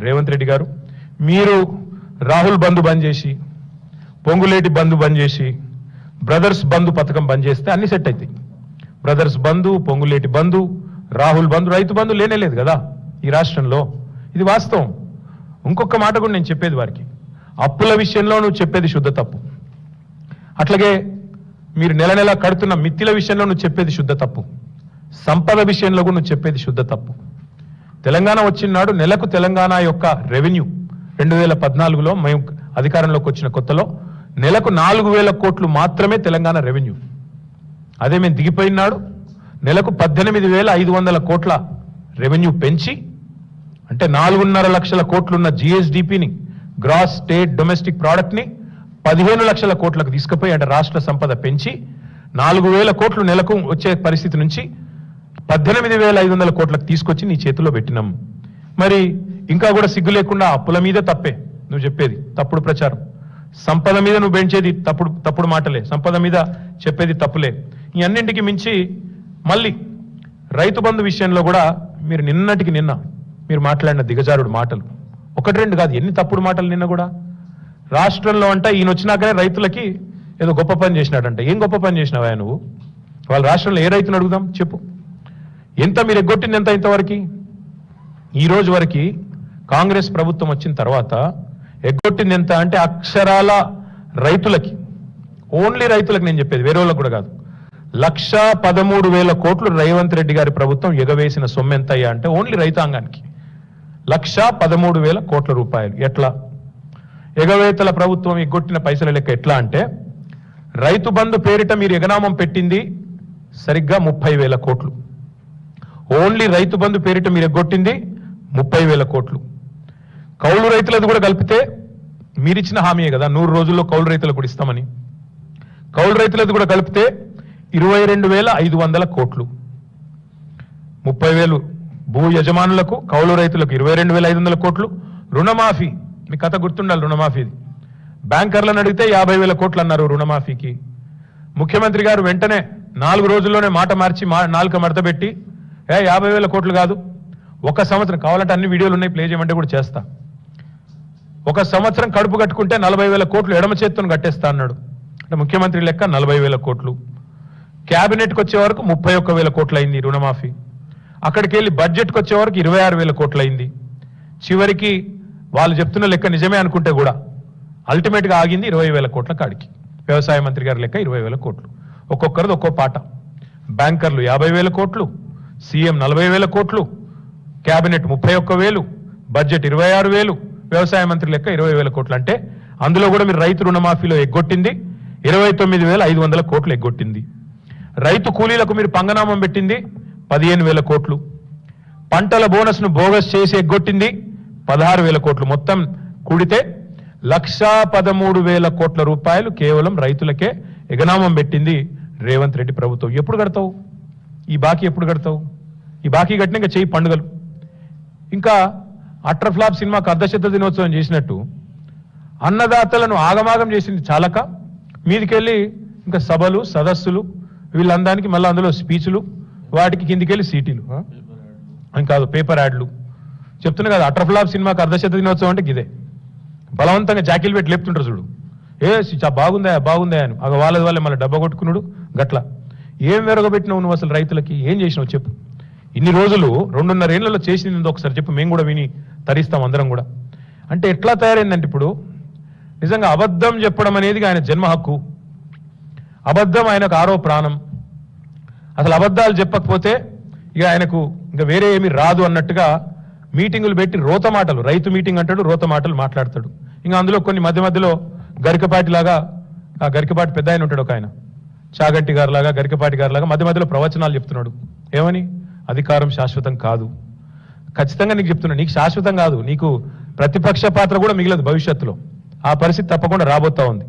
రేవంత్ రెడ్డి గారు, మీరు రాహుల్ బంధు బంద్ చేసి, పొంగులేటి బంధు బంద్ చేసి, బ్రదర్స్ బంధు పథకం బంద్ చేస్తే అన్ని సెట్ అవుతాయి. బ్రదర్స్ బంధు, పొంగులేటి బంధు, రాహుల్ బంధు, రైతు బంధు లేనేలేదు కదా ఈ రాష్ట్రంలో. ఇది వాస్తవం. ఇంకొక మాట కూడా నేను చెప్పేది వారికి, అప్పుల విషయంలో నువ్వు చెప్పేది శుద్ధ తప్పు. అట్లాగే మీరు నెల నెల కడుతున్న మిత్తిల విషయంలో నువ్వు చెప్పేది శుద్ధ తప్పు. సంపద విషయంలో కూడా నువ్వు చెప్పేది శుద్ధ తప్పు. తెలంగాణ వచ్చినాడు నెలకు తెలంగాణ యొక్క రెవెన్యూ 2014లో మేము అధికారంలోకి వచ్చిన కొత్తలో నెలకు 4,000 కోట్లు మాత్రమే తెలంగాణ రెవెన్యూ. అదే మేము దిగిపోయినాడు నెలకు 18,500 కోట్ల రెవెన్యూ పెంచి, అంటే 4.5 లక్షల కోట్లున్న జిఎస్డిపిని, గ్రాస్ స్టేట్ డొమెస్టిక్ ప్రోడక్ట్ని 15 లక్షల కోట్లకు తీసుకుపోయి, అంటే రాష్ట్ర సంపద పెంచి 4,000 కోట్లు నెలకు వచ్చే పరిస్థితి నుంచి 18,500 కోట్లకు తీసుకొచ్చి నీ చేతిలో పెట్టినాం. మరి ఇంకా కూడా సిగ్గు లేకుండా అప్పుల మీద తప్పే నువ్వు చెప్పేది, తప్పుడు ప్రచారం. సంపద మీద నువ్వు పెంచేది తప్పుడు మాటలే, సంపద మీద చెప్పేది తప్పులే. ఈ అన్నింటికి మించి మళ్ళీ రైతు బంధు విషయంలో కూడా మీరు నిన్నటికి నిన్న మీరు మాట్లాడిన దిగజారుడు మాటలు 1-2 కాదు, ఎన్ని తప్పుడు మాటలు నిన్న కూడా. రాష్ట్రంలో అంట ఈయన వచ్చినాకనే రైతులకి ఏదో గొప్ప పని చేసినాడంట. ఏం గొప్ప పని చేసినావా నువ్వు? వాళ్ళ రాష్ట్రంలో ఏ రైతును అడుగుదాం చెప్పు. ఎంత మీరు ఎగ్గొట్టింది ఎంత ఇంతవరకు? ఈ రోజు వరకు కాంగ్రెస్ ప్రభుత్వం వచ్చిన తర్వాత ఎగ్గొట్టింది ఎంత అంటే అక్షరాల రైతులకి, ఓన్లీ రైతులకు నేను చెప్పేది, వేరే వాళ్ళకు కూడా కాదు, 1,13,000 కోట్లు రేవంత్ రెడ్డి గారి ప్రభుత్వం ఎగవేసిన సొమ్ము ఎంత అయ్యా అంటే ఓన్లీ రైతాంగానికి 1,13,000 కోట్ల రూపాయలు. ఎట్లా ఎగవేతల ప్రభుత్వం ఎగ్గొట్టిన పైసల లెక్క ఎట్లా అంటే, రైతు బంధు పేరిట మీరు ఎగనామం పెట్టింది సరిగ్గా 30,000 కోట్లు. ఓన్లీ రైతు బంధు పేరిట మీరు ఎగ్గొట్టింది 30,000 కోట్లు. కౌలు రైతులది కూడా కలిపితే మీరిచ్చిన హామీయే కదా 100 రోజుల్లో కౌలు రైతులకు కూడా ఇస్తామని. కౌలు రైతులది కూడా కలిపితే 22,500 కోట్లు. 30,000 భూ యజమానులకు, కౌలు రైతులకు 22,500 కోట్లు. రుణమాఫీ, మీ కథ గుర్తుండాలి. రుణమాఫీది బ్యాంకర్లను అడిగితే 50,000 కోట్లు అన్నారు రుణమాఫీకి. ముఖ్యమంత్రి గారు వెంటనే 4 రోజుల్లోనే మాట మార్చి నాలుక మడతబెట్టి 50,000 కోట్లు కాదు, 1 సంవత్సరం, కావాలంటే అన్ని వీడియోలు ఉన్నాయి, ప్లే చేయమంటే కూడా చేస్తా, 1 సంవత్సరం కడుపు కట్టుకుంటే 40,000 కోట్లు ఎడమ చేత్తో కట్టేస్తా అన్నాడు. అంటే ముఖ్యమంత్రి లెక్క 40,000 కోట్లు. క్యాబినెట్కి వచ్చే వరకు 31,000 కోట్లు అయింది రుణమాఫీ. అక్కడికి వెళ్ళి బడ్జెట్కి వచ్చే వరకు 26,000 కోట్లు అయింది. చివరికి వాళ్ళు చెప్తున్న లెక్క నిజమే అనుకుంటే కూడా అల్టిమేట్గా ఆగింది 20,000 కోట్ల కాడికి. వ్యవసాయ మంత్రి గారి లెక్క 20,000 కోట్లు. ఒక్కొక్కరిది ఒక్కో పాట. బ్యాంకర్లు 50,000 కోట్లు, సీఎం 40,000 కోట్లు, క్యాబినెట్ 31,000, బడ్జెట్ 26,000, వ్యవసాయ మంత్రి లెక్క 20,000 కోట్లు. అంటే అందులో కూడా మీరు రైతు రుణమాఫీలో ఎగ్గొట్టింది 29,500 కోట్లు ఎగ్గొట్టింది. రైతు కూలీలకు మీరు పంగనామం పెట్టింది 15,000 కోట్లు. పంటల బోనస్ను బోగస్ చేసి ఎగ్గొట్టింది 16,000 కోట్లు. మొత్తం కూడితే 1,13,000 కోట్ల రూపాయలు కేవలం రైతులకే ఎగనామం పెట్టింది రేవంత్ రెడ్డి ప్రభుత్వం. ఎప్పుడు కడతావు ఈ బాకీ? ఎప్పుడు కడతావు ఈ బాకీ? కట్టిన ఇంకా చెయ్యి పండుగలు. ఇంకా అట్రఫ్లాప్ సినిమాకు అర్ధశత దినోత్సవం చేసినట్టు అన్నదాతలను ఆగమాగం చేసింది చాలక మీదికెళ్ళి ఇంకా సభలు, సదస్సులు, వీళ్ళందానికి మళ్ళీ అందులో స్పీచ్లు, వాటికి కిందికెళ్ళి సీటీలు, కాదు పేపర్ యాడ్లు. చెప్తున్నా కదా, అట్రఫ్లాప్ సినిమాకు అర్ధశత దినోత్సవం అంటే ఇదే. బలవంతంగా జాకీలు పెట్టి లేపుతుంటారు చూడు, బాగుందా బాగుందా అని. వాళ్ళే మళ్ళీ డబ్బా కొట్టుకున్నాడు గట్లా. ఏం వెరగబెట్టినావు నువ్వు అసలు? రైతులకి ఏం చేసినావు చెప్పు? ఇన్ని రోజులు 2.5 ఏళ్లలో చేసింది ఒకసారి చెప్పు, మేము కూడా విని తరిస్తాం అందరం కూడా. అంటే ఎట్లా తయారైందంటే ఇప్పుడు నిజంగా అబద్ధం చెప్పడం అనేది ఆయన జన్మ హక్కు. అబద్ధం ఆయనకు ఆరో ప్రాణం. అసలు అబద్ధాలు చెప్పకపోతే ఇక ఆయనకు ఇంకా వేరే ఏమీ రాదు అన్నట్టుగా మీటింగులు పెట్టి రోత మాటలు, రైతు మీటింగ్ అంటాడు, రోత మాటలు మాట్లాడతాడు. ఇంకా అందులో కొన్ని మధ్యలో గరికపాటి లాగా, ఆ గరికపాటి పెద్ద ఆయన ఉంటాడు ఒక ఆయన, చాగంటి గారు లాగా, గరికపాటి గారు లాగా మధ్యలో ప్రవచనాలు చెప్తున్నాడు. ఏమని? అధికారం శాశ్వతం కాదు. ఖచ్చితంగా నీకు చెప్తున్నా, నీకు శాశ్వతం కాదు, నీకు ప్రతిపక్ష పాత్ర కూడా మిగిలదు భవిష్యత్తులో. ఆ పరిస్థితి తప్పకుండా రాబోతా ఉంది.